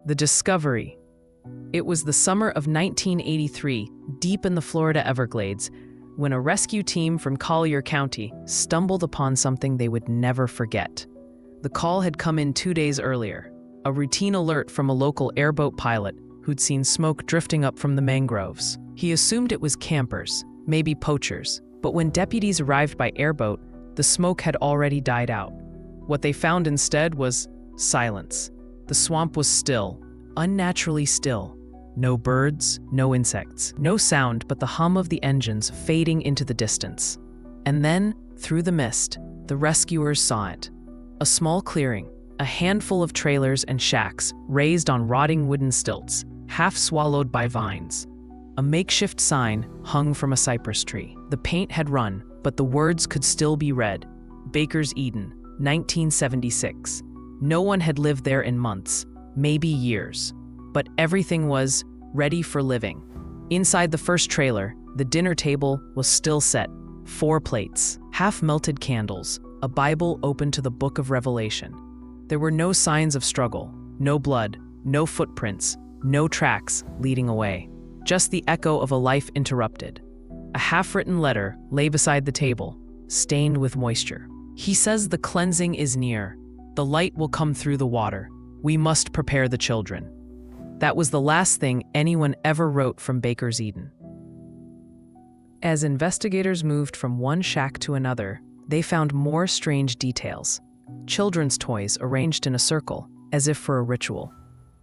The discovery. It was the summer of 1983, deep in the Florida Everglades, when a rescue team from Collier County stumbled upon something they would never forget. The call had come in 2 days earlier, a routine alert from a local airboat pilot who'd seen smoke drifting up from the mangroves. He assumed it was campers, maybe poachers, but when deputies arrived by airboat, the smoke had already died out. What they found instead was silence. The swamp was still, unnaturally still. No birds, no insects, no sound but the hum of the engines fading into the distance. And then, through the mist, the rescuers saw it. A small clearing, a handful of trailers and shacks raised on rotting wooden stilts, half swallowed by vines. A makeshift sign hung from a cypress tree. The paint had run, but the words could still be read. Baker's Eden, 1976. No one had lived there in months, maybe years. But everything was ready for living. Inside the first trailer, the dinner table was still set. 4 plates, half-melted candles, a Bible open to the book of Revelation. There were no signs of struggle, no blood, no footprints, no tracks leading away. Just the echo of a life interrupted. A half-written letter lay beside the table, stained with moisture. He says the cleansing is near. The light will come through the water. We must prepare the children. That was the last thing anyone ever wrote from Baker's Eden. As investigators moved from one shack to another, they found more strange details. Children's toys arranged in a circle, as if for a ritual.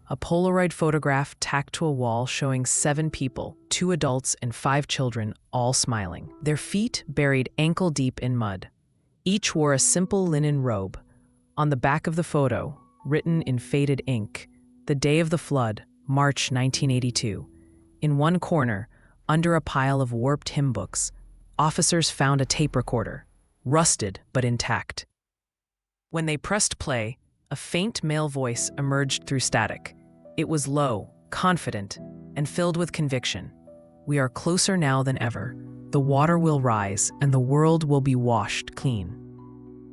A Polaroid photograph tacked to a wall showing 7 people, 2 adults and 5 children, all smiling. Their feet buried ankle-deep in mud. Each wore a simple linen robe. On the back of the photo, written in faded ink, the day of the flood, March 1982. In one corner, under a pile of warped hymn books, officers found a tape recorder, rusted but intact. When they pressed play, a faint male voice emerged through static. It was low, confident, and filled with conviction. We are closer now than ever. The water will rise, and the world will be washed clean.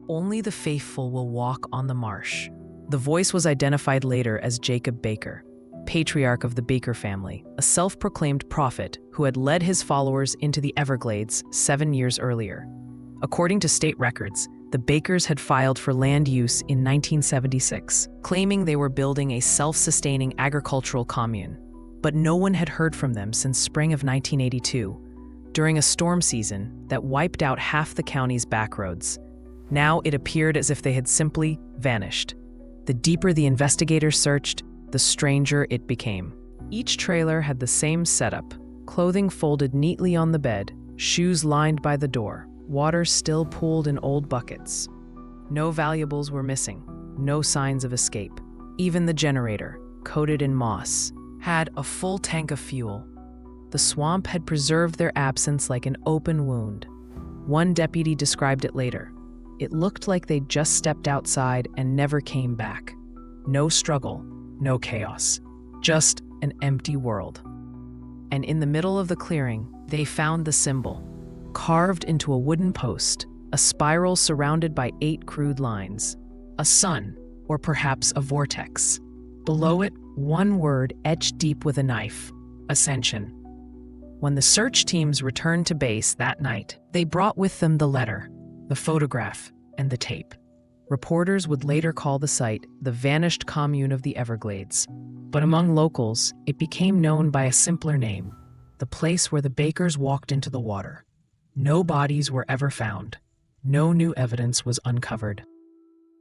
Only the faithful will walk on the marsh. The voice was identified later as Jacob Baker, patriarch of the Baker family, a self-proclaimed prophet who had led his followers into the Everglades 7 years earlier. According to state records, the Bakers had filed for land use in 1976, claiming they were building a self-sustaining agricultural commune. But no one had heard from them since spring of 1982, during a storm season that wiped out half the county's backroads. Now it appeared as if they had simply vanished. The deeper the investigators searched, the stranger it became. Each trailer had the same setup, clothing folded neatly on the bed, shoes lined by the door, water still pooled in old buckets. No valuables were missing, no signs of escape. Even the generator, coated in moss, had a full tank of fuel. The swamp had preserved their absence like an open wound. One deputy described it later. It looked like they'd just stepped outside and never came back. No struggle, no chaos, just an empty world. And in the middle of the clearing, they found the symbol, carved into a wooden post, a spiral surrounded by 8 crude lines. A sun, or perhaps a vortex. Below it, one word etched deep with a knife: Ascension. When the search teams returned to base that night, they brought with them the letter, the photograph, and the tape. Reporters would later call the site the vanished commune of the Everglades. But among locals, it became known by a simpler name, the place where the Bakers walked into the water. No bodies were ever found. No new evidence was uncovered.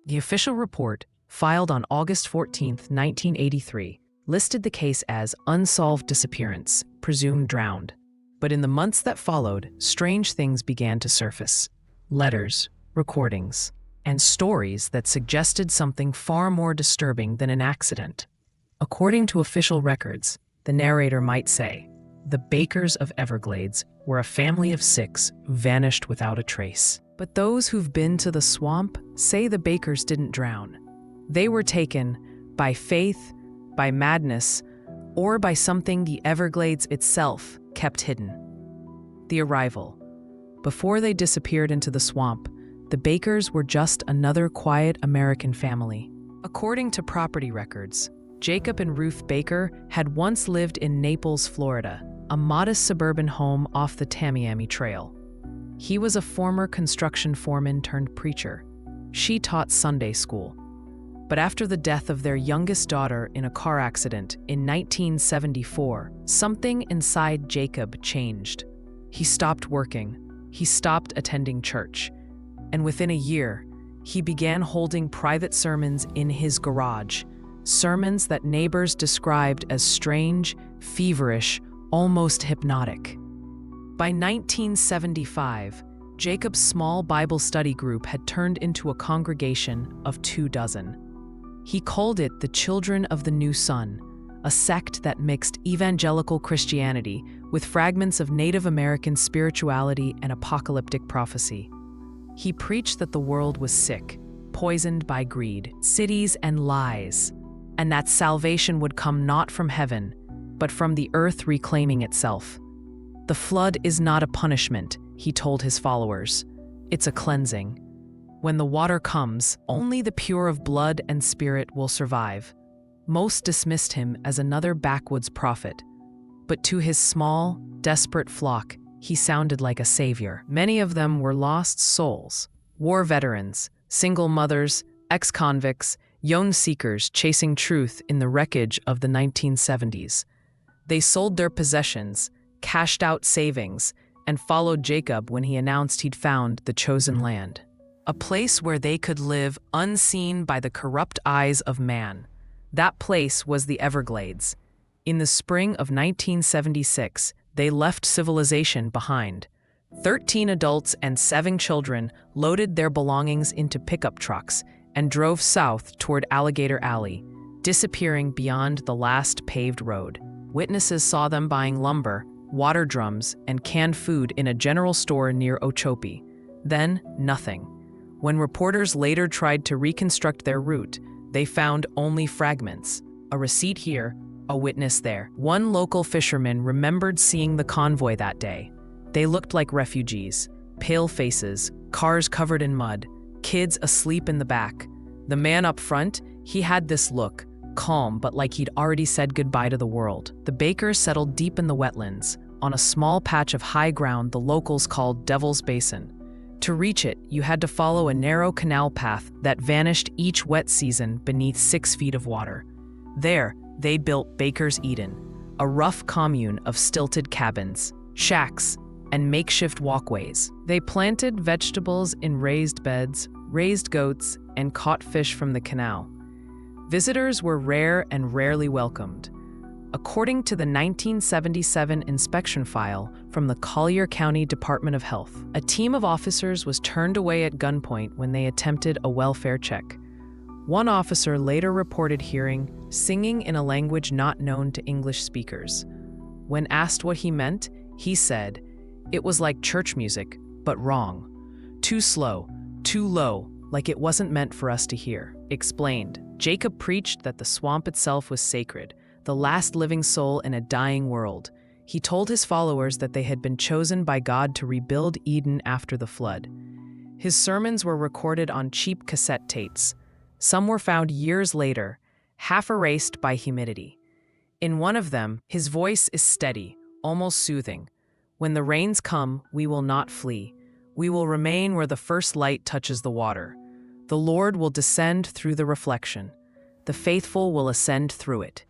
The official report, filed on August 14, 1983, listed the case as unsolved disappearance, presumed drowned. But in the months that followed, strange things began to surface. Letters, recordings, and stories that suggested something far more disturbing than an accident. According to official records, the narrator might say, the Bakers of Everglades were a family of 6 who vanished without a trace. But those who've been to the swamp say the Bakers didn't drown. They were taken by faith, by madness, or by something the Everglades itself kept hidden. The arrival. Before they disappeared into the swamp, the Bakers were just another quiet American family. According to property records, Jacob and Ruth Baker had once lived in Naples, Florida, a modest suburban home off the Tamiami Trail. He was a former construction foreman turned preacher. She taught Sunday school. But after the death of their youngest daughter in a car accident in 1974, something inside Jacob changed. He stopped working. He stopped attending church. And within a year, he began holding private sermons in his garage, sermons that neighbors described as strange, feverish, almost hypnotic. By 1975, Jacob's small Bible study group had turned into a congregation of 24. He called it the Children of the New Sun, a sect that mixed evangelical Christianity with fragments of Native American spirituality and apocalyptic prophecy. He preached that the world was sick, poisoned by greed, cities, and lies, and that salvation would come not from heaven, but from the earth reclaiming itself. The flood is not a punishment, he told his followers. It's a cleansing. When the water comes, only the pure of blood and spirit will survive. Most dismissed him as another backwoods prophet, but to his small, desperate flock, he sounded like a savior. Many of them were lost souls, war veterans, single mothers, ex-convicts, young seekers chasing truth in the wreckage of the 1970s. They sold their possessions, cashed out savings, and followed Jacob when he announced he'd found the chosen land, a place where they could live unseen by the corrupt eyes of man. That place was the Everglades. In the spring of 1976, they left civilization behind. 13 adults and 7 children loaded their belongings into pickup trucks and drove south toward Alligator Alley, disappearing beyond the last paved road. Witnesses saw them buying lumber, water drums, and canned food in a general store near Ochope. Then, nothing. When reporters later tried to reconstruct their route, they found only fragments. A receipt here, a witness there. One local fisherman remembered seeing the convoy that day. They looked like refugees, pale faces, cars covered in mud, kids asleep in the back. The man up front, he had this look, calm but like he'd already said goodbye to the world. The Bakers settled deep in the wetlands, on a small patch of high ground the locals called Devil's Basin. To reach it, you had to follow a narrow canal path that vanished each wet season beneath 6 feet of water. There, they built Baker's Eden, a rough commune of stilted cabins, shacks, and makeshift walkways. They planted vegetables in raised beds, raised goats, and caught fish from the canal. Visitors were rare and rarely welcomed. According to the 1977 inspection file from the Collier County Department of Health, a team of officers was turned away at gunpoint when they attempted a welfare check. One officer later reported hearing singing in a language not known to English speakers. When asked what he meant, he said, "It was like church music, but wrong. Too slow, too low, like it wasn't meant for us to hear." Explained. Jacob preached that the swamp itself was sacred, the last living soul in a dying world. He told his followers that they had been chosen by God to rebuild Eden after the flood. His sermons were recorded on cheap cassette tapes. Some were found years later, half erased by humidity. In one of them, his voice is steady, almost soothing. "When the rains come, we will not flee. We will remain where the first light touches the water. The Lord will descend through the reflection. The faithful will ascend through it."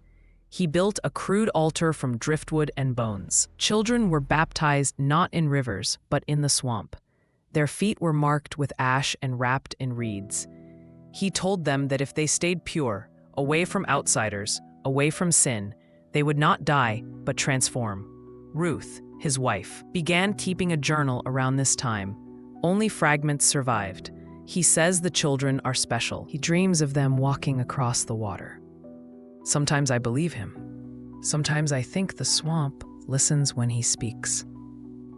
He built a crude altar from driftwood and bones. Children were baptized not in rivers, but in the swamp. Their feet were marked with ash and wrapped in reeds. He told them that if they stayed pure, away from outsiders, away from sin, they would not die, but transform. Ruth, his wife, began keeping a journal around this time. Only fragments survived. He says the children are special. He dreams of them walking across the water. Sometimes I believe him. Sometimes I think the swamp listens when he speaks.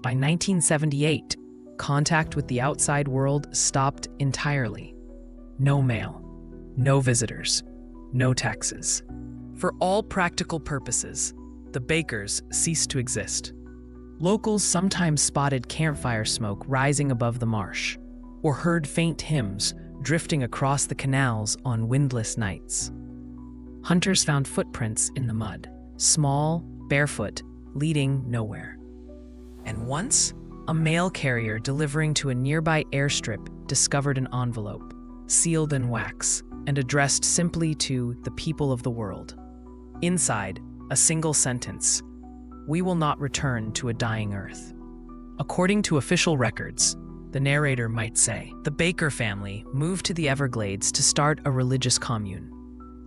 By 1978, contact with the outside world stopped entirely. No mail, no visitors, no taxes. For all practical purposes, the Bakers ceased to exist. Locals sometimes spotted campfire smoke rising above the marsh, or heard faint hymns drifting across the canals on windless nights. Hunters found footprints in the mud, small, barefoot, leading nowhere. And once, a mail carrier delivering to a nearby airstrip discovered an envelope, sealed in wax, and addressed simply to the people of the world. Inside, a single sentence: "We will not return to a dying Earth." According to official records, the narrator might say, the Baker family moved to the Everglades to start a religious commune.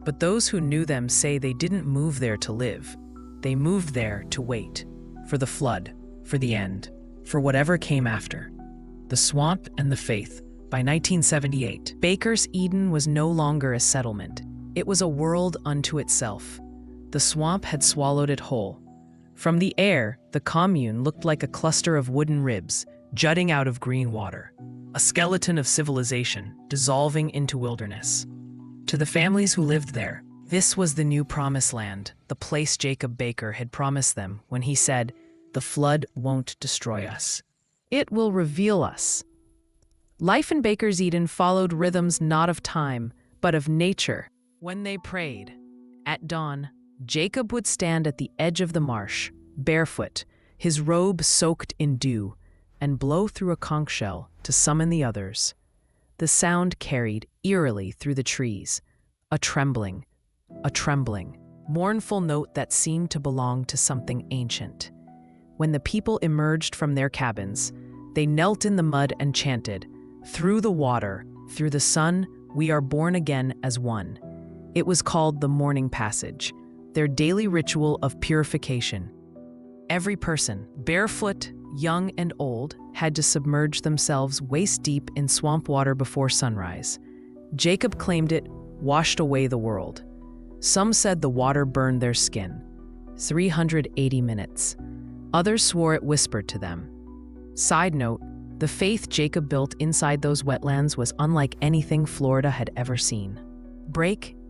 But those who knew them say they didn't move there to live. They moved there to wait, for the flood, for the end, for whatever came after. The swamp and the faith. By 1978, Baker's Eden was no longer a settlement. It was a world unto itself. The swamp had swallowed it whole. From the air, the commune looked like a cluster of wooden ribs jutting out of green water, a skeleton of civilization dissolving into wilderness. To the families who lived there, this was the new promised land, the place Jacob Baker had promised them when he said, "The flood won't destroy us. It will reveal us." Life in Baker's Eden followed rhythms not of time, but of nature. When they prayed, at dawn, Jacob would stand at the edge of the marsh, barefoot, his robe soaked in dew, and blow through a conch shell to summon the others. The sound carried eerily through the trees, a trembling, mournful note that seemed to belong to something ancient. When the people emerged from their cabins, they knelt in the mud and chanted, "Through the water, through the sun, we are born again as one." It was called the morning passage, their daily ritual of purification. Every person, barefoot, young and old, had to submerge themselves waist-deep in swamp water before sunrise. Jacob claimed it washed away the world. Some said the water burned their skin. 380 minutes. Others swore it whispered to them. Side note, the faith Jacob built inside those wetlands was unlike anything Florida had ever seen.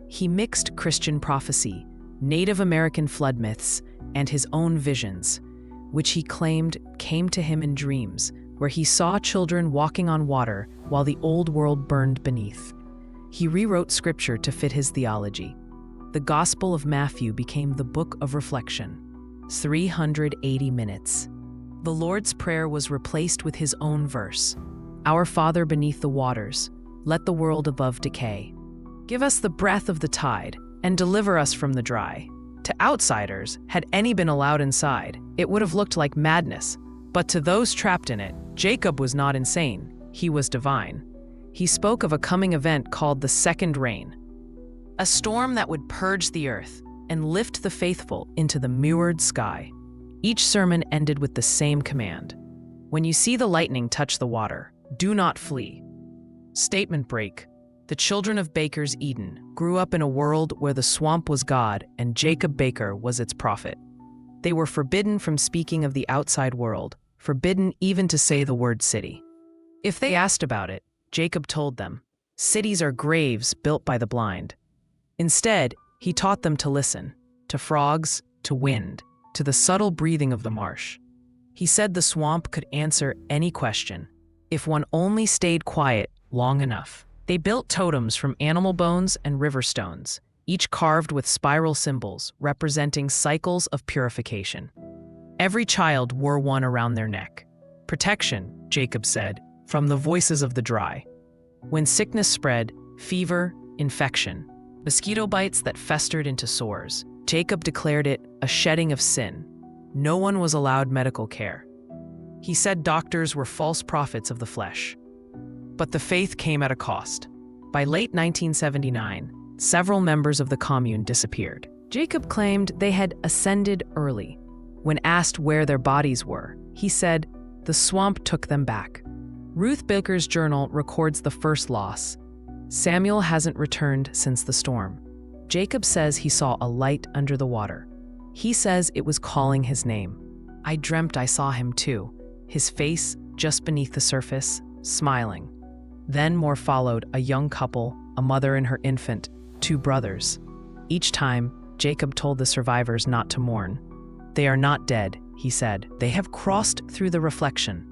He mixed Christian prophecy, Native American flood myths, and his own visions, which he claimed came to him in dreams, where he saw children walking on water while the old world burned beneath. He rewrote scripture to fit his theology. The Gospel of Matthew became the book of reflection. 380 minutes. The Lord's Prayer was replaced with his own verse. Our Father beneath the waters, let the world above decay. Give us the breath of the tide, and deliver us from the dry. To outsiders, had any been allowed inside, it would have looked like madness. But to those trapped in it, Jacob was not insane, he was divine. He spoke of a coming event called the second rain, a storm that would purge the earth and lift the faithful into the mirrored sky. Each sermon ended with the same command: when you see the lightning touch the water, do not flee. Statement break. The children of Baker's Eden grew up in a world where the swamp was God and Jacob Baker was its prophet. They were forbidden from speaking of the outside world, forbidden even to say the word city. If they asked about it, Jacob told them, cities are graves built by the blind. Instead, he taught them to listen, to frogs, to wind, to the subtle breathing of the marsh. He said the swamp could answer any question, if one only stayed quiet long enough. They built totems from animal bones and river stones, each carved with spiral symbols representing cycles of purification. Every child wore one around their neck. Protection, Jacob said, from the voices of the dry. When sickness spread, fever, infection, mosquito bites that festered into sores, Jacob declared it a shedding of sin. No one was allowed medical care. He said doctors were false prophets of the flesh. But the faith came at a cost. By late 1979, several members of the commune disappeared. Jacob claimed they had ascended early. When asked where their bodies were, he said, the swamp took them back. Ruth Baker's journal records the first loss. Samuel hasn't returned since the storm. Jacob says he saw a light under the water. He says it was calling his name. I dreamt I saw him too, his face just beneath the surface, smiling. Then more followed, a young couple, a mother and her infant, 2 brothers. Each time, Jacob told the survivors not to mourn. They are not dead, he said. They have crossed through the reflection.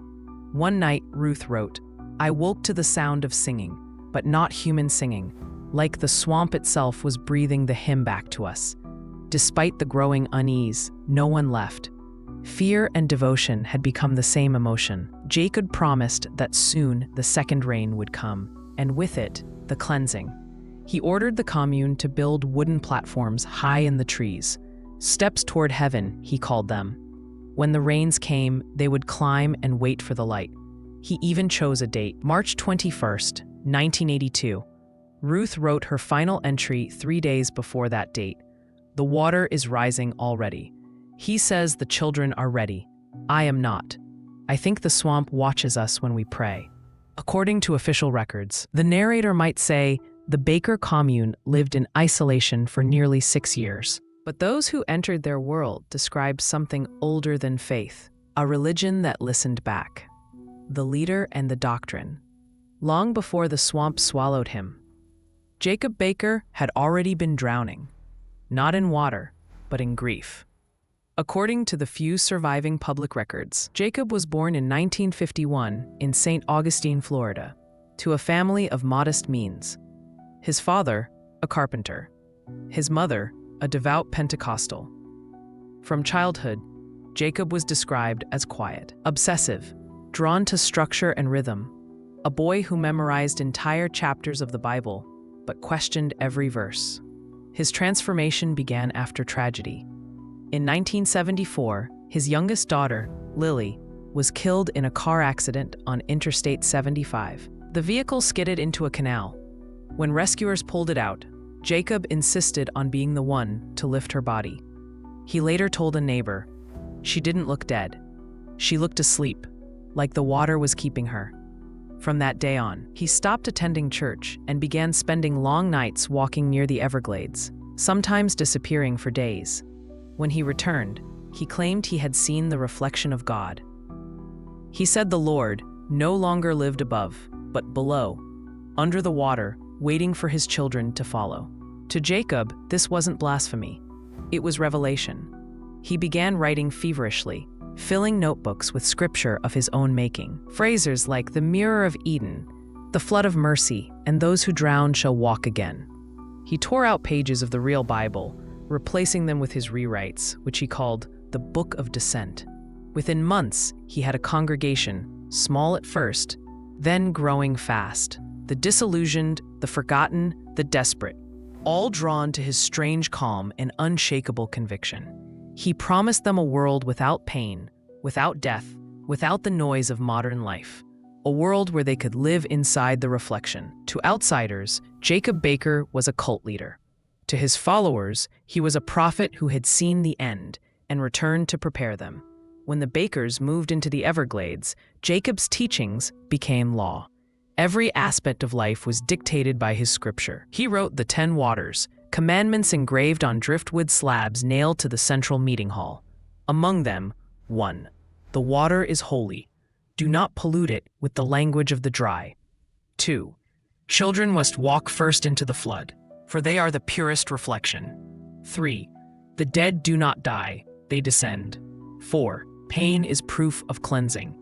One night, Ruth wrote, I woke to the sound of singing, but not human singing. like the swamp itself was breathing the hymn back to us. Despite the growing unease, no one left. Fear and devotion had become the same emotion. Jacob promised that soon the second rain would come, and with it, the cleansing. He ordered the commune to build wooden platforms high in the trees. Steps toward heaven, he called them. When the rains came, they would climb and wait for the light. He even chose a date, March 21st, 1982. Ruth wrote her final entry 3 days before that date. The water is rising already. He says the children are ready. I am not. I think the swamp watches us when we pray. According to official records, the narrator might say the Baker commune lived in isolation for nearly 6 years. But those who entered their world described something older than faith, a religion that listened back. The leader and the doctrine. Long before the swamp swallowed him, Jacob Baker had already been drowning, not in water, but in grief. According to the few surviving public records, Jacob was born in 1951 in St. Augustine, Florida, to a family of modest means. His father, a carpenter. His mother, a devout Pentecostal. From childhood, Jacob was described as quiet, obsessive, drawn to structure and rhythm, a boy who memorized entire chapters of the Bible, but questioned every verse. His transformation began after tragedy. In 1974, his youngest daughter, Lily, was killed in a car accident on Interstate 75. The vehicle skidded into a canal. When rescuers pulled it out, Jacob insisted on being the one to lift her body. He later told a neighbor, "She didn't look dead. She looked asleep, like the water was keeping her." From that day on, he stopped attending church and began spending long nights walking near the Everglades, sometimes disappearing for days. When he returned, he claimed he had seen the reflection of God. He said the Lord no longer lived above, but below, under the water, waiting for his children to follow. To Jacob, this wasn't blasphemy. It was revelation. He began writing feverishly, filling notebooks with scripture of his own making. Phrases like the mirror of Eden, the flood of mercy, and those who drown shall walk again. He tore out pages of the real Bible, replacing them with his rewrites, which he called the Book of Descent. Within months, he had a congregation, small at first, then growing fast. The disillusioned, the forgotten, the desperate, all drawn to his strange calm and unshakable conviction. He promised them a world without pain, without death, without the noise of modern life. A world where they could live inside the reflection. To outsiders, Jacob Baker was a cult leader. To his followers, he was a prophet who had seen the end and returned to prepare them. When the Bakers moved into the Everglades, Jacob's teachings became law. Every aspect of life was dictated by his scripture. He wrote the 10 Waters, commandments engraved on driftwood slabs nailed to the central meeting hall. Among them, 1. The water is holy. Do not pollute it with the language of the dry. 2. Children must walk first into the flood, for they are the purest reflection. 3. The dead do not die, they descend. 4. Pain is proof of cleansing.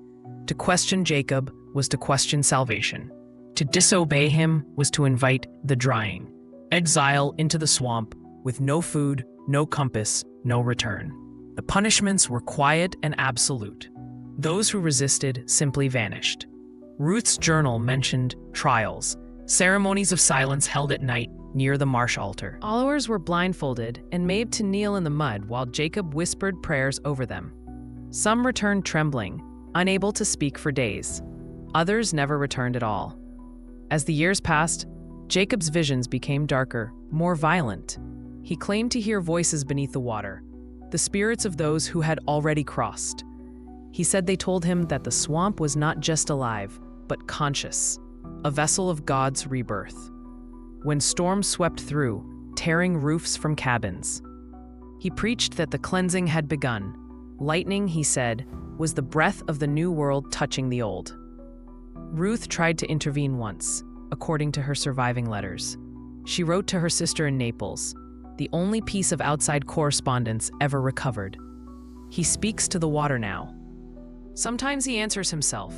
To question Jacob was to question salvation. To disobey him was to invite the drying, exile into the swamp with no food, no compass, no return. The punishments were quiet and absolute. Those who resisted simply vanished. Ruth's journal mentioned trials, ceremonies of silence held at night near the marsh altar. Followers were blindfolded and made to kneel in the mud while Jacob whispered prayers over them. Some returned trembling, unable to speak for days. Others never returned at all. As the years passed, Jacob's visions became darker, more violent. He claimed to hear voices beneath the water, the spirits of those who had already crossed. He said they told him that the swamp was not just alive, but conscious, a vessel of God's rebirth. When storms swept through, tearing roofs from cabins, he preached that the cleansing had begun. Lightning, he said, was the breath of the new world touching the old. Ruth tried to intervene once, according to her surviving letters. She wrote to her sister in Naples, the only piece of outside correspondence ever recovered. He speaks to the water now. Sometimes he answers himself.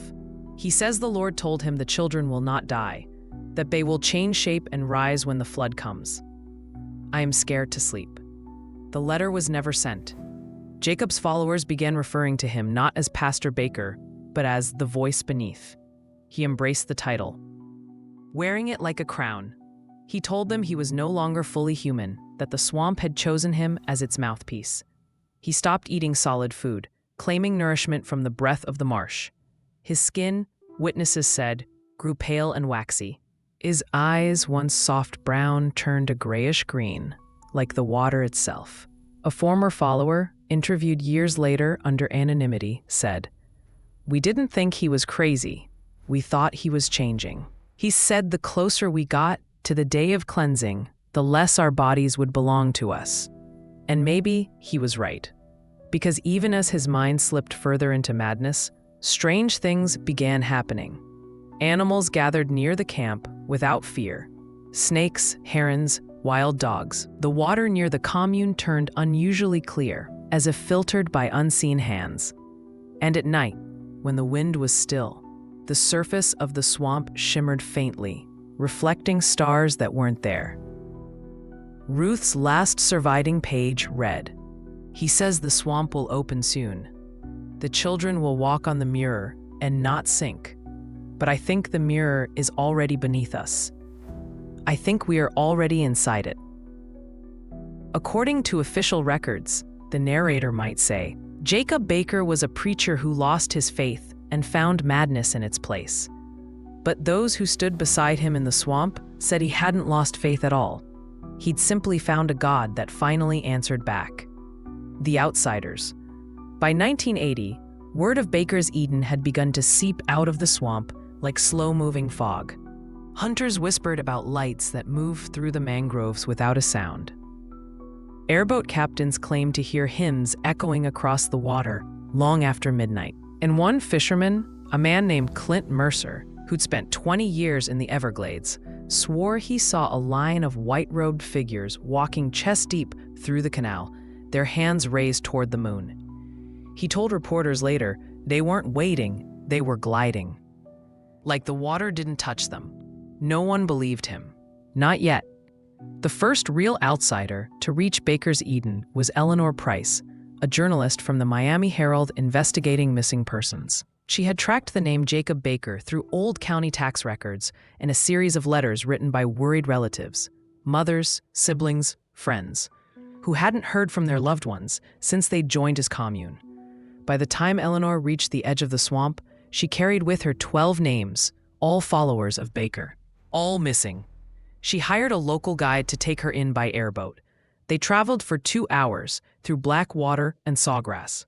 He says the Lord told him the children will not die. that they will change shape and rise when the flood comes. I am scared to sleep. The letter was never sent. Jacob's followers began referring to him not as Pastor Baker, but as the voice beneath. He embraced the title, wearing it like a crown. He told them he was no longer fully human, that the swamp had chosen him as its mouthpiece. He stopped eating solid food, claiming nourishment from the breath of the marsh. His skin, witnesses said, grew pale and waxy. His eyes, once soft brown, turned a grayish green, like the water itself. A former follower, interviewed years later under anonymity, said, "We didn't think he was crazy. We thought he was changing." He said the closer we got to the day of cleansing, the less our bodies would belong to us. And maybe he was right. Because even as his mind slipped further into madness, strange things began happening. Animals gathered near the camp without fear. Snakes, herons, wild dogs. The water near the commune turned unusually clear, as if filtered by unseen hands. And at night, when the wind was still, the surface of the swamp shimmered faintly, reflecting stars that weren't there. Ruth's last surviving page read, "He says the swamp will open soon. The children will walk on the mirror and not sink. But I think the mirror is already beneath us. I think we are already inside it." According to official records, the narrator might say, Jacob Baker was a preacher who lost his faith and found madness in its place. But those who stood beside him in the swamp said he hadn't lost faith at all. He'd simply found a God that finally answered back. The outsiders. By 1980, word of Baker's Eden had begun to seep out of the swamp like slow-moving fog. Hunters whispered about lights that moved through the mangroves without a sound. Airboat captains claimed to hear hymns echoing across the water long after midnight. And one fisherman, a man named Clint Mercer, who'd spent 20 years in the Everglades, swore he saw a line of white-robed figures walking chest-deep through the canal, their hands raised toward the moon. He told reporters later they weren't wading, they were gliding. Like the water didn't touch them. No one believed him. Not yet. The first real outsider to reach Baker's Eden was Eleanor Price, a journalist from the Miami Herald investigating missing persons. She had tracked the name Jacob Baker through old county tax records and a series of letters written by worried relatives, mothers, siblings, friends, who hadn't heard from their loved ones since they'd joined his commune. By the time Eleanor reached the edge of the swamp, she carried with her 12 names, all followers of Baker, all missing. She hired a local guide to take her in by airboat. They traveled for 2 hours through black water and sawgrass,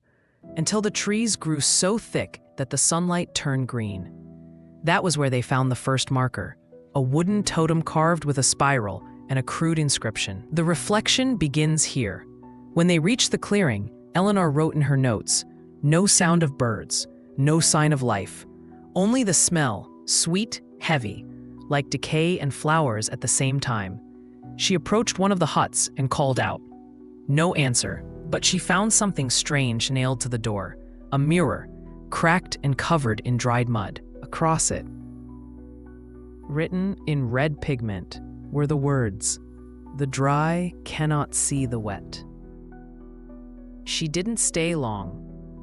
until the trees grew so thick that the sunlight turned green. That was where they found the first marker, a wooden totem carved with a spiral and a crude inscription. The reflection begins here. When they reached the clearing, Eleanor wrote in her notes, "No sound of birds, no sign of life, only the smell, sweet, heavy, like decay and flowers at the same time." She approached one of the huts and called out. No answer, but she found something strange nailed to the door, a mirror, cracked and covered in dried mud. Across it, written in red pigment, were the words, "The dry cannot see the wet." She didn't stay long.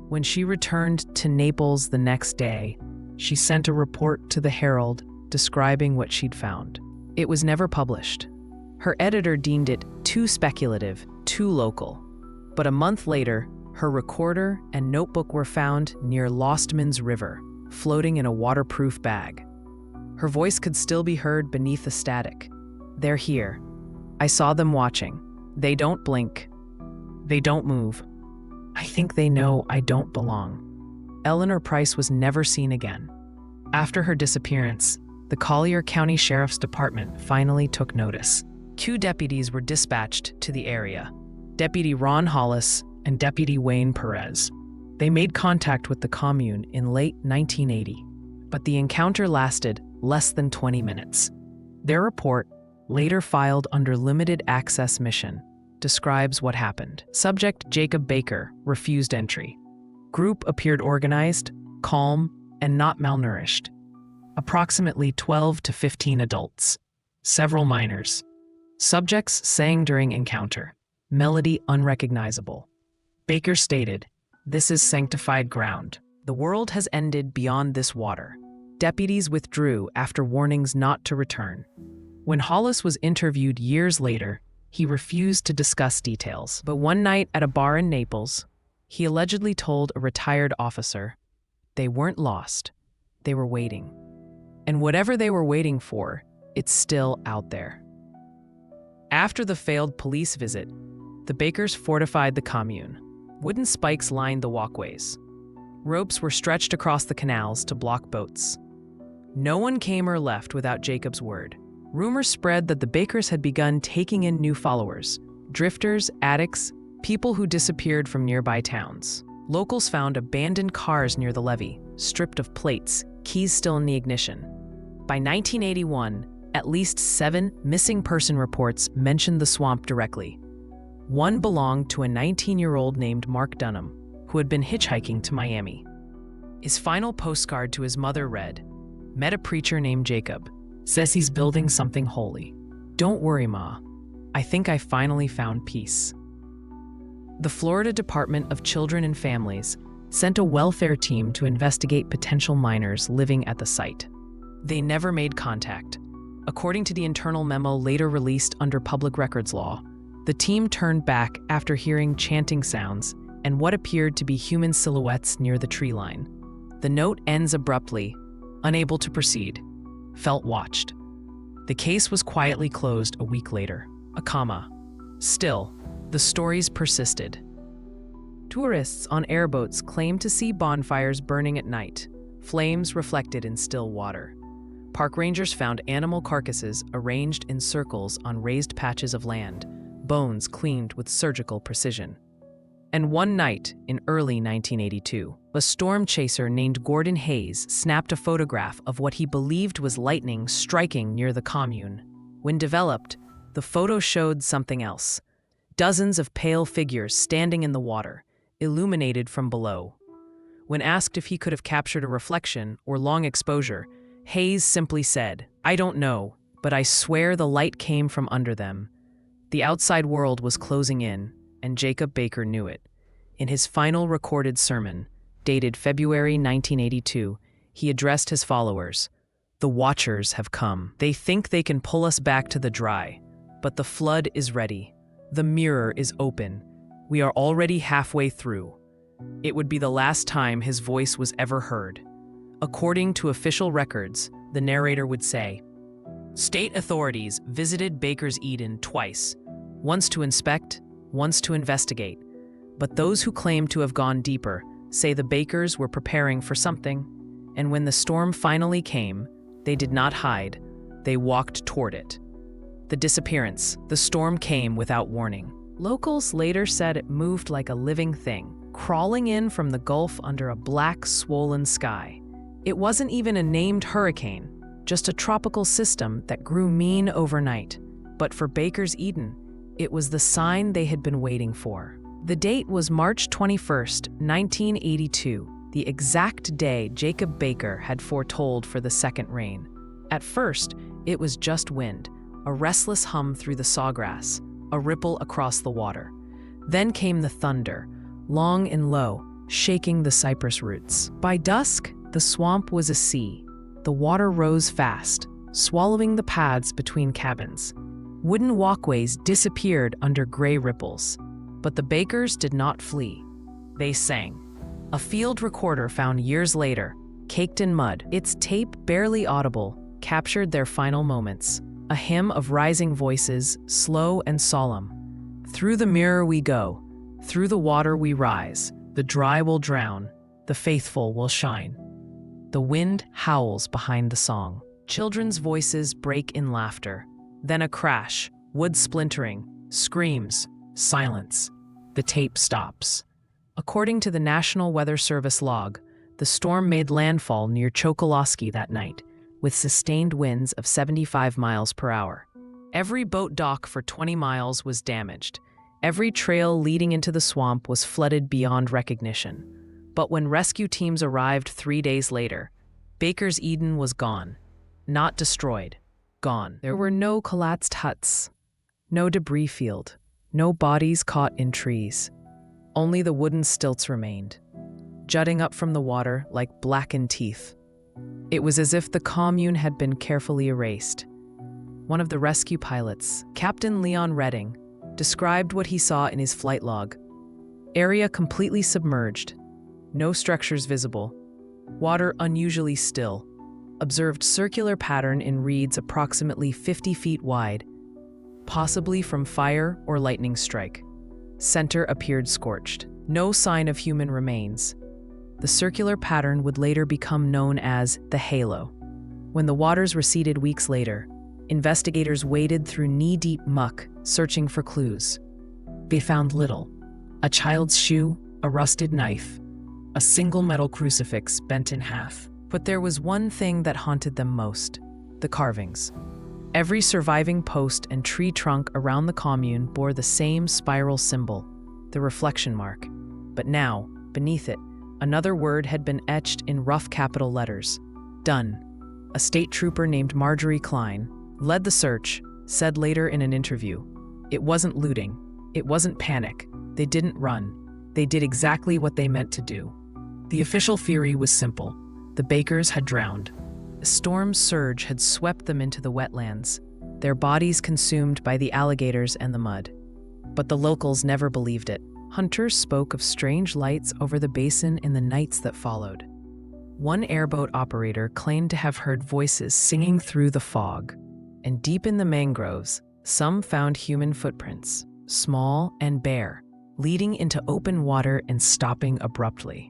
When she returned to Naples the next day, she sent a report to the Herald describing what she'd found. It was never published. Her editor deemed it too speculative, too local. But a month later, her recorder and notebook were found near Lostman's River, floating in a waterproof bag. Her voice could still be heard beneath the static. "They're here. I saw them watching. They don't blink. They don't move. I think they know I don't belong." Eleanor Price was never seen again. After her disappearance, the Collier County Sheriff's Department finally took notice. 2 deputies were dispatched to the area, Deputy Ron Hollis and Deputy Wayne Perez. They made contact with the commune in late 1980, but the encounter lasted less than 20 minutes. Their report, later filed under limited access mission, describes what happened. Subject Jacob Baker refused entry. Group appeared organized, calm, and not malnourished. approximately 12 to 15 adults, several minors. Subjects sang during encounter, melody unrecognizable. Baker stated, "This is sanctified ground. The world has ended beyond this water." Deputies withdrew after warnings not to return. When Hollis was interviewed years later, he refused to discuss details. But one night at a bar in Naples, he allegedly told a retired officer, they weren't lost, they were waiting. And whatever they were waiting for, it's still out there. After the failed police visit, the Bakers fortified the Commune. Wooden spikes lined the walkways. Ropes were stretched across the canals to block boats. No one came or left without Jacob's word. Rumors spread that the Bakers had begun taking in new followers, drifters, addicts, people who disappeared from nearby towns. Locals found abandoned cars near the levee, stripped of plates, keys still in the ignition. By 1981, at least 7 missing person reports mentioned the swamp directly. One belonged to a 19-year-old named Mark Dunham, who had been hitchhiking to Miami. His final postcard to his mother read, "Met a preacher named Jacob. Says he's building something holy. Don't worry, Ma. I think I finally found peace." The Florida Department of Children and Families sent a welfare team to investigate potential minors living at the site. They never made contact. According to the internal memo later released under public records law, the team turned back after hearing chanting sounds and what appeared to be human silhouettes near the tree line. The note ends abruptly, unable to proceed. Felt watched. The case was quietly closed a week later. A comma. Still, the stories persisted. Tourists on airboats claimed to see bonfires burning at night, flames reflected in still water. Park rangers found animal carcasses arranged in circles on raised patches of land, bones cleaned with surgical precision. And one night in early 1982, a storm chaser named Gordon Hayes snapped a photograph of what he believed was lightning striking near the Commune. When developed, the photo showed something else. Dozens of pale figures standing in the water, illuminated from below. When asked if he could have captured a reflection or long exposure, Hayes simply said, "I don't know, but I swear the light came from under them." The outside world was closing in, and Jacob Baker knew it. In his final recorded sermon, dated February 1982, he addressed his followers, "The Watchers have come. They think they can pull us back to the dry, but the flood is ready. The mirror is open. We are already halfway through." It would be the last time his voice was ever heard. According to official records, the narrator would say, "State authorities visited Baker's Eden twice, once to inspect, once to investigate. But those who claim to have gone deeper say the Bakers were preparing for something, and when the storm finally came, they did not hide, they walked toward it." The disappearance, the storm came without warning. Locals later said it moved like a living thing, crawling in from the Gulf under a black, swollen sky. It wasn't even a named hurricane, just a tropical system that grew mean overnight. But for Baker's Eden, it was the sign they had been waiting for. The date was March 21st, 1982, the exact day Jacob Baker had foretold for the second rain. At first, it was just wind, a restless hum through the sawgrass, a ripple across the water. Then came the thunder, long and low, shaking the cypress roots. By dusk, the swamp was a sea. The water rose fast, swallowing the paths between cabins. Wooden walkways disappeared under gray ripples. But the Bakers did not flee. They sang. A field recorder found years later, caked in mud, its tape barely audible, captured their final moments. A hymn of rising voices, slow and solemn. "Through the mirror we go, through the water we rise. The dry will drown, the faithful will shine." The wind howls behind the song. Children's voices break in laughter. Then a crash, wood splintering, screams, silence. The tape stops. According to the National Weather Service log, the storm made landfall near Chokoloskee that night, with sustained winds of 75 miles per hour. Every boat dock for 20 miles was damaged. Every trail leading into the swamp was flooded beyond recognition. But when rescue teams arrived 3 days later, Baker's Eden was gone. Not destroyed. Gone. There were no collapsed huts, no debris field, no bodies caught in trees. Only the wooden stilts remained, jutting up from the water like blackened teeth. It was as if the commune had been carefully erased. One of the rescue pilots, Captain Leon Redding, described what he saw in his flight log. Area completely submerged. No structures visible. Water unusually still. Observed circular pattern in reeds approximately 50 feet wide, possibly from fire or lightning strike. Center appeared scorched. No sign of human remains. The circular pattern would later become known as the halo. When the waters receded weeks later, investigators waded through knee-deep muck, searching for clues. They found little. A child's shoe, a rusted knife, a single metal crucifix bent in half. But there was one thing that haunted them most: the carvings. Every surviving post and tree trunk around the commune bore the same spiral symbol, the reflection mark. But now, beneath it, another word had been etched in rough capital letters: done. A state trooper named Marjorie Klein led the search, said later in an interview, "It wasn't looting. It wasn't panic. They didn't run. They did exactly what they meant to do." The official theory was simple. The Bakers had drowned. A storm surge had swept them into the wetlands, their bodies consumed by the alligators and the mud. But the locals never believed it. Hunters spoke of strange lights over the basin in the nights that followed. One airboat operator claimed to have heard voices singing through the fog. And deep in the mangroves, some found human footprints, small and bare, leading into open water and stopping abruptly,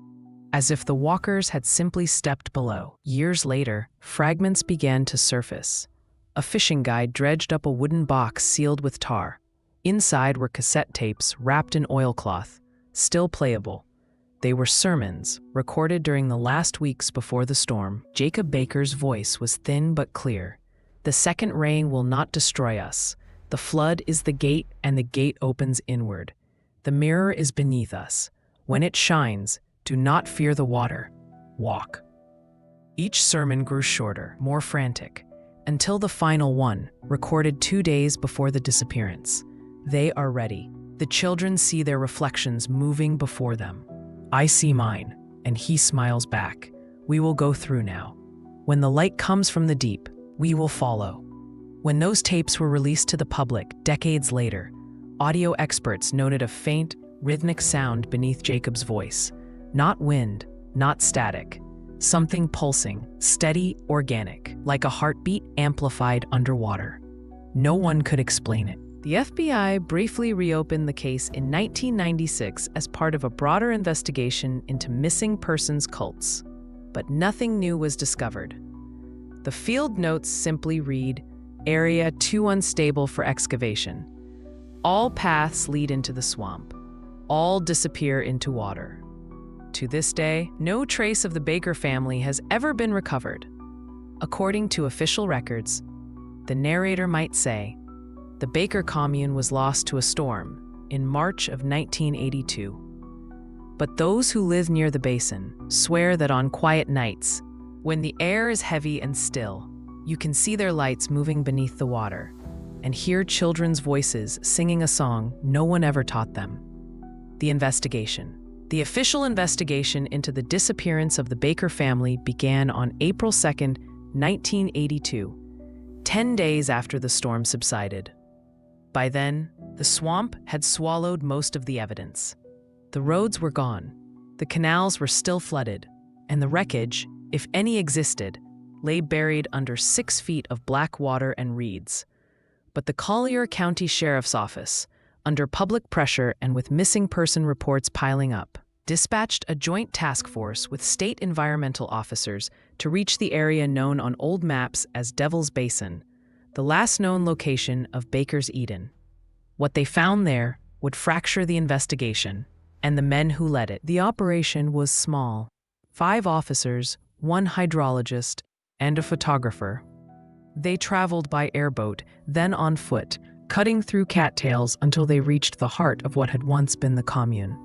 as if the walkers had simply stepped below. Years later, fragments began to surface. A fishing guide dredged up a wooden box sealed with tar. Inside were cassette tapes wrapped in oilcloth, still playable. They were sermons, recorded during the last weeks before the storm. Jacob Baker's voice was thin but clear. "The second rain will not destroy us. The flood is the gate, and the gate opens inward. The mirror is beneath us. When it shines, do not fear the water. Walk." Each sermon grew shorter, more frantic, until the final one, recorded 2 days before the disappearance. They are ready. The children see their reflections moving before them. "I see mine," and he smiles back. "We will go through now. When the light comes from the deep, we will follow." When those tapes were released to the public decades later, audio experts noted a faint, rhythmic sound beneath Jacob's voice. Not wind, not static. Something pulsing, steady, organic, like a heartbeat amplified underwater. No one could explain it. The FBI briefly reopened the case in 1996 as part of a broader investigation into missing persons cults, but nothing new was discovered. The field notes simply read, "Area too unstable for excavation. All paths lead into the swamp. All disappear into water." To this day, no trace of the Baker family has ever been recovered. According to official records, the narrator might say, the Baker commune was lost to a storm in March of 1982. But those who live near the basin swear that on quiet nights, when the air is heavy and still, you can see their lights moving beneath the water and hear children's voices singing a song no one ever taught them. The investigation. The official investigation into the disappearance of the Baker family began on April 2, 1982, 10 days after the storm subsided. By then, the swamp had swallowed most of the evidence. The roads were gone, the canals were still flooded, and the wreckage, if any existed, lay buried under 6 feet of black water and reeds. But the Collier County Sheriff's Office, under public pressure and with missing person reports piling up, dispatched a joint task force with state environmental officers to reach the area known on old maps as Devil's Basin, the last known location of Baker's Eden. What they found there would fracture the investigation and the men who led it. The operation was small: 5 officers, 1 hydrologist, and a photographer. They traveled by airboat, then on foot, cutting through cattails until they reached the heart of what had once been the commune.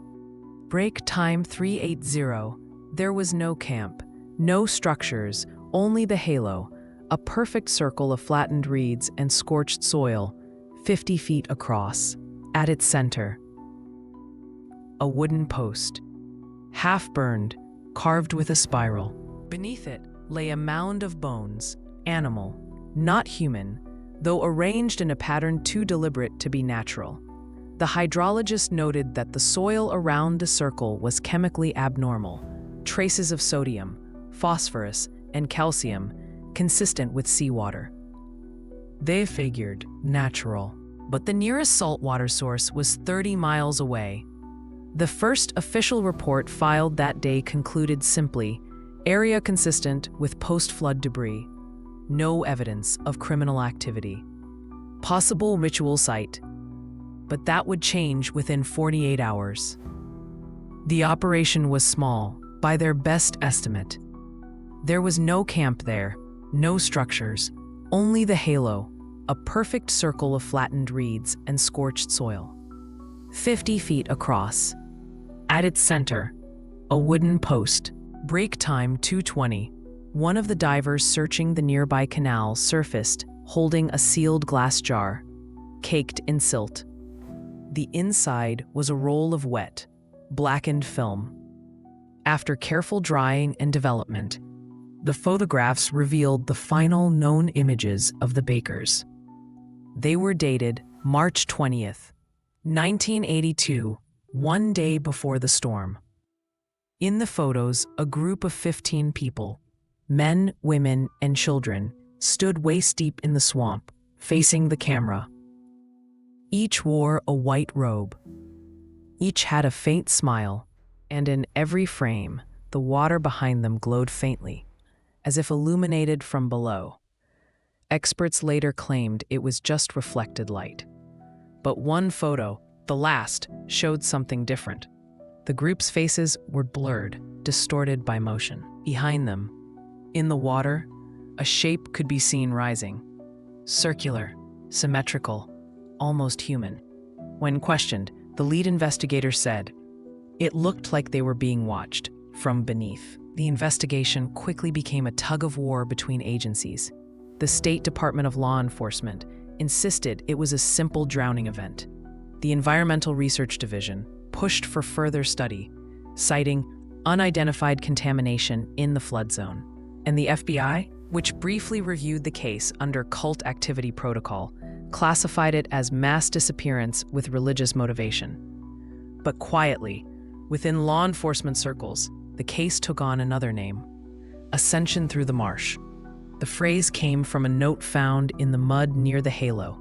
Break time 380. There was no camp, no structures, Only the halo, a perfect circle of flattened reeds and scorched soil, 50 feet across. At its center, a wooden post, half-burned, carved with a spiral. Beneath it lay a mound of bones, animal, not human, though arranged in a pattern too deliberate to be natural. The hydrologist noted that the soil around the circle was chemically abnormal, traces of sodium, phosphorus, and calcium, consistent with seawater. They figured natural, but the nearest saltwater source was 30 miles away. The first official report filed that day concluded simply, area consistent with post-flood debris. No evidence of criminal activity. Possible ritual site. But that would change within 48 hours. The operation was small, by their best estimate. There was no camp there, no structures, only the halo, a perfect circle of flattened reeds and scorched soil. 50 feet across. At its center, a wooden post. Break time 2:20. One of the divers searching the nearby canal surfaced, holding a sealed glass jar, caked in silt. The inside was a roll of wet, blackened film. After careful drying and development, the photographs revealed the final known images of the bakers. They were dated March 20th, 1982, one day before the storm. In the photos, a group of 15 people, men, women, and children, stood waist-deep in the swamp, facing the camera. Each wore a white robe. Each had a faint smile, and in every frame, the water behind them glowed faintly, as if illuminated from below. Experts later claimed it was just reflected light. But one photo, the last, showed something different. The group's faces were blurred, distorted by motion. Behind them, in the water, a shape could be seen rising. Circular, symmetrical, almost human. When questioned, the lead investigator said, "It looked like they were being watched from beneath." The investigation quickly became a tug-of-war between agencies. The State Department of Law Enforcement insisted it was a simple drowning event. The Environmental Research Division pushed for further study, citing unidentified contamination in the flood zone. And the FBI, which briefly reviewed the case under cult activity protocol, classified it as mass disappearance with religious motivation. But quietly, within law enforcement circles, the case took on another name: Ascension Through the Marsh. The phrase came from a note found in the mud near the halo,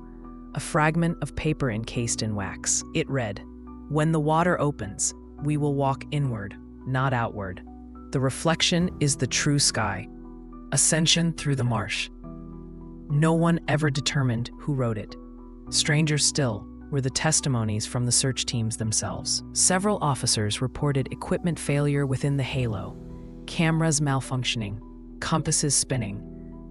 a fragment of paper encased in wax. It read, "When the water opens, we will walk inward, not outward. The reflection is the true sky. Ascension through the marsh." No one ever determined who wrote it. Stranger still were the testimonies from the search teams themselves. Several officers reported equipment failure within the halo, cameras malfunctioning, compasses spinning,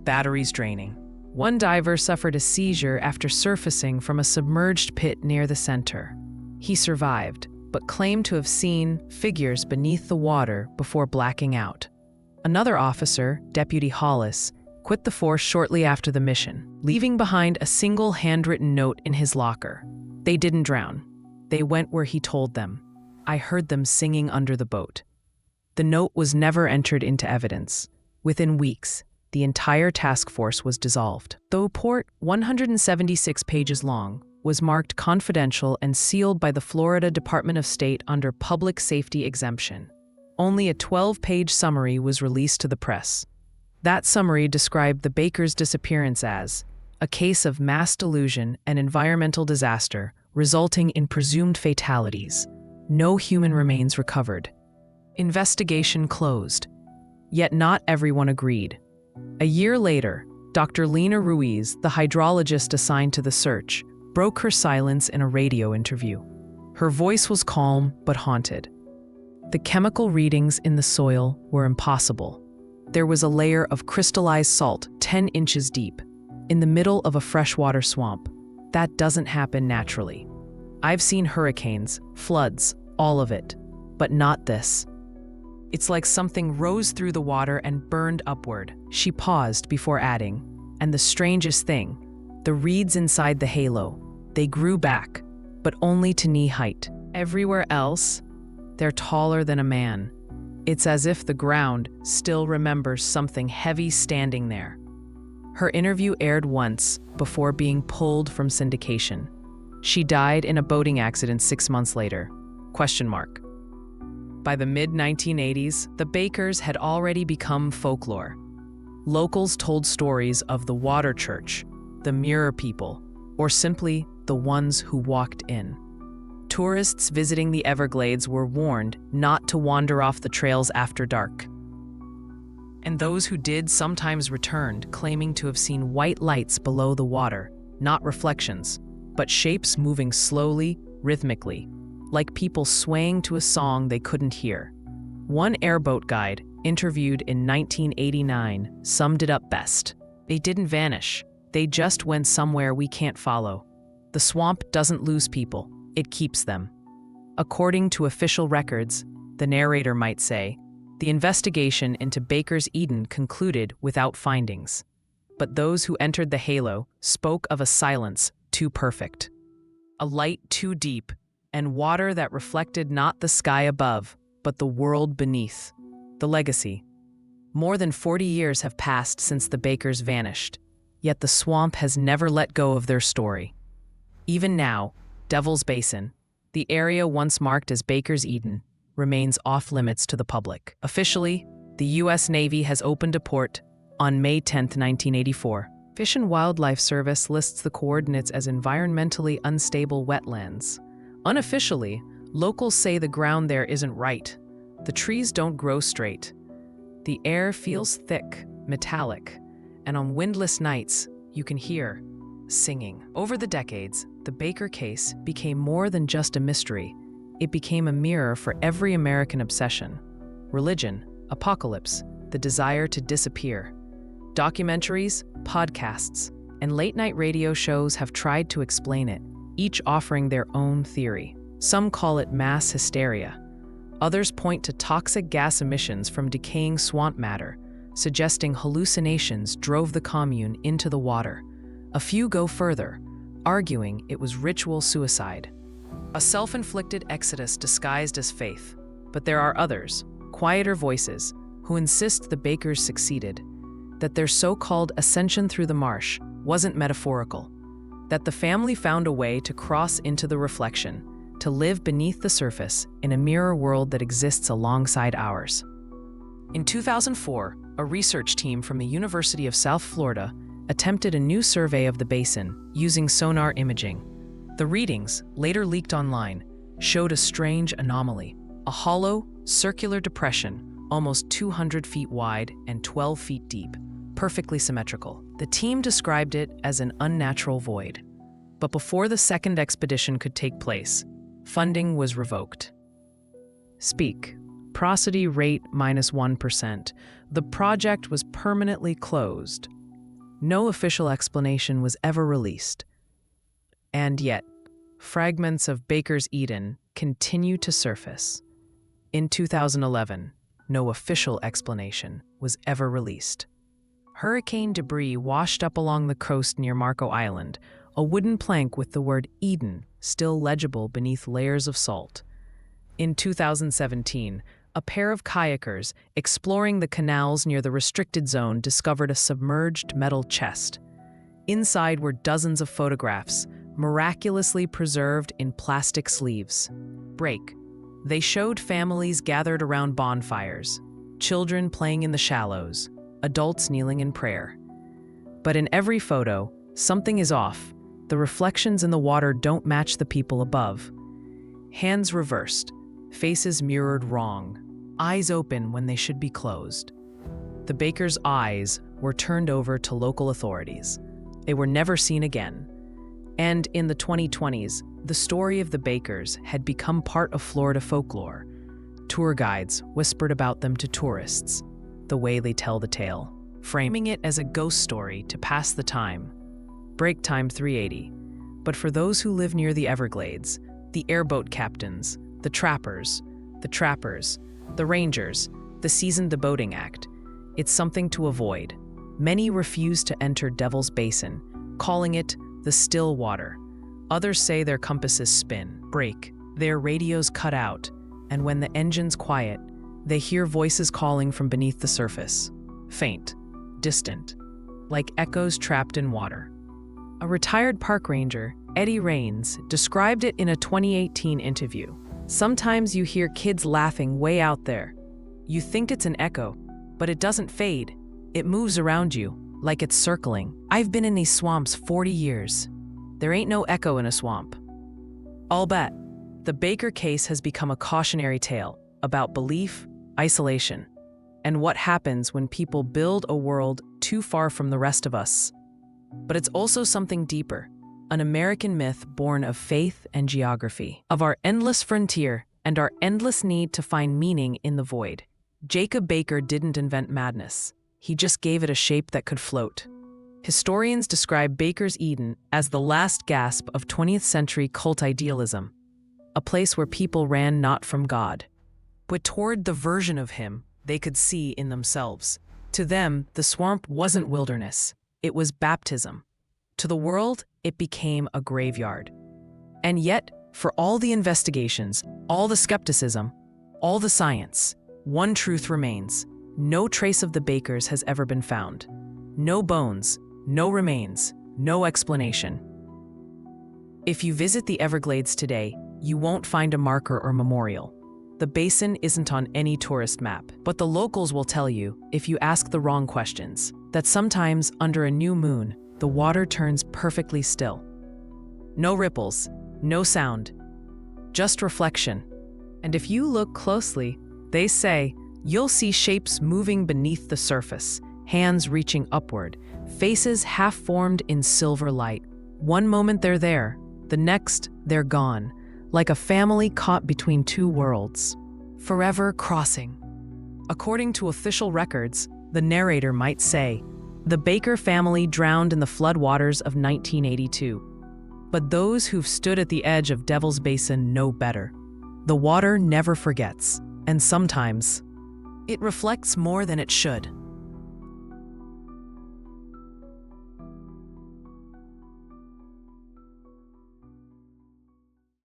batteries draining. One diver suffered a seizure after surfacing from a submerged pit near the center. He survived, but claimed to have seen figures beneath the water before blacking out. Another officer, Deputy Hollis, quit the force shortly after the mission, leaving behind a single handwritten note in his locker. They didn't drown. They went where he told them. I heard them singing under the boat. The note was never entered into evidence. Within weeks, the entire task force was dissolved. The report, 176 pages long, was marked confidential and sealed by the Florida Department of State under public safety exemption. Only a 12-page summary was released to the press. That summary described the Bakers' disappearance as a case of mass delusion and environmental disaster resulting in presumed fatalities. No human remains recovered. Investigation closed. Yet not everyone agreed. A year later, Dr. Lena Ruiz, the hydrologist assigned to the search, broke her silence in a radio interview. Her voice was calm but haunted. The chemical readings in the soil were impossible. There was a layer of crystallized salt 10 inches deep, in the middle of a freshwater swamp. That doesn't happen naturally. I've seen hurricanes, floods, all of it, but not this. It's like something rose through the water and burned upward. She paused before adding, and the strangest thing, the reeds inside the halo, they grew back, but only to knee height. Everywhere else, they're taller than a man. It's as if the ground still remembers something heavy standing there. Her interview aired once before being pulled from syndication. She died in a boating accident 6 months later. By the mid-1980s, the Bakers had already become folklore. Locals told stories of the water church, the mirror people, or simply the ones who walked in. Tourists visiting the Everglades were warned not to wander off the trails after dark. And those who did sometimes returned, claiming to have seen white lights below the water, not reflections, but shapes moving slowly, rhythmically, like people swaying to a song they couldn't hear. One airboat guide, interviewed in 1989, summed it up best. They didn't vanish. They just went somewhere we can't follow. The swamp doesn't lose people, it keeps them. According to official records, the narrator might say, the investigation into Baker's Eden concluded without findings. But those who entered the halo spoke of a silence too perfect, a light too deep, and water that reflected not the sky above, but the world beneath. The legacy. More than 40 years have passed since the Bakers vanished, yet the swamp has never let go of their story. Even now, Devil's Basin, the area once marked as Baker's Eden, remains off-limits to the public. Officially, the U.S. Navy has opened a port on May 10, 1984. Fish and Wildlife Service lists the coordinates as environmentally unstable wetlands. Unofficially, locals say the ground there isn't right. The trees don't grow straight. The air feels thick, metallic, and on windless nights, you can hear singing. Over the decades, the Baker case became more than just a mystery. It became a mirror for every American obsession: religion, apocalypse, the desire to disappear. Documentaries, podcasts, and late-night radio shows have tried to explain it, each offering their own theory. Some call it mass hysteria. Others point to toxic gas emissions from decaying swamp matter, suggesting hallucinations drove the commune into the water. A few go further, arguing it was ritual suicide, a self-inflicted exodus disguised as faith. But there are others, quieter voices, who insist the Bakers succeeded, that their so-called ascension through the marsh wasn't metaphorical, that the family found a way to cross into the reflection, to live beneath the surface in a mirror world that exists alongside ours. In 2004, a research team from the University of South Florida attempted a new survey of the basin using sonar imaging. The readings, later leaked online, showed a strange anomaly: a hollow, circular depression, almost 200 feet wide and 12 feet deep, perfectly symmetrical. The team described it as an unnatural void. But before the second expedition could take place, funding was revoked. Speak. Prosody rate -1%. The project was permanently closed. No official explanation was ever released. And yet, fragments of Baker's Eden continue to surface. In 2011, no official explanation was ever released. Hurricane debris washed up along the coast near Marco Island, a wooden plank with the word Eden still legible beneath layers of salt. In 2017, a pair of kayakers exploring the canals near the restricted zone discovered a submerged metal chest. Inside were dozens of photographs, miraculously preserved in plastic sleeves. Break. They showed families gathered around bonfires, children playing in the shallows, adults kneeling in prayer. But in every photo, something is off. The reflections in the water don't match the people above. Hands reversed, faces mirrored wrong, eyes open when they should be closed. The Bakers' eyes were turned over to local authorities. They were never seen again. And in the 2020s, the story of the Bakers had become part of Florida folklore. Tour guides whispered about them to tourists, the way they tell the tale, framing it as a ghost story to pass the time. Break time 380. But for those who live near the Everglades, the airboat captains, the trappers, The rangers, the seasoned boating act. It's something to avoid. Many refuse to enter Devil's Basin, calling it the still water. Others say their compasses spin, break, their radios cut out, and when the engines quiet, they hear voices calling from beneath the surface. Faint, distant, like echoes trapped in water. A retired park ranger, Eddie Raines, described it in a 2018 interview. Sometimes you hear kids laughing way out there. You think it's an echo, but it doesn't fade. It moves around you, like it's circling. I've been in these swamps 40 years. There ain't no echo in a swamp. I'll bet. The Baker case has become a cautionary tale about belief, isolation, and what happens when people build a world too far from the rest of us. But it's also something deeper, an American myth born of faith and geography, of our endless frontier and our endless need to find meaning in the void. Jacob Baker didn't invent madness. He just gave it a shape that could float. Historians describe Baker's Eden as the last gasp of 20th century cult idealism, a place where people ran not from God, but toward the version of him they could see in themselves. To them, the swamp wasn't wilderness, it was baptism. To the world, it became a graveyard. And yet, for all the investigations, all the skepticism, all the science, one truth remains. No trace of the Bakers has ever been found. No bones, no remains, no explanation. If you visit the Everglades today, you won't find a marker or memorial. The basin isn't on any tourist map, but the locals will tell you, if you ask the wrong questions, that sometimes under a new moon, the water turns perfectly still. No ripples, no sound, just reflection. And if you look closely, they say, you'll see shapes moving beneath the surface, hands reaching upward, faces half-formed in silver light. One moment they're there, the next they're gone, like a family caught between two worlds, forever crossing. According to official records, the narrator might say, the Baker family drowned in the floodwaters of 1982. But those who've stood at the edge of Devil's Basin know better. The water never forgets, and sometimes it reflects more than it should.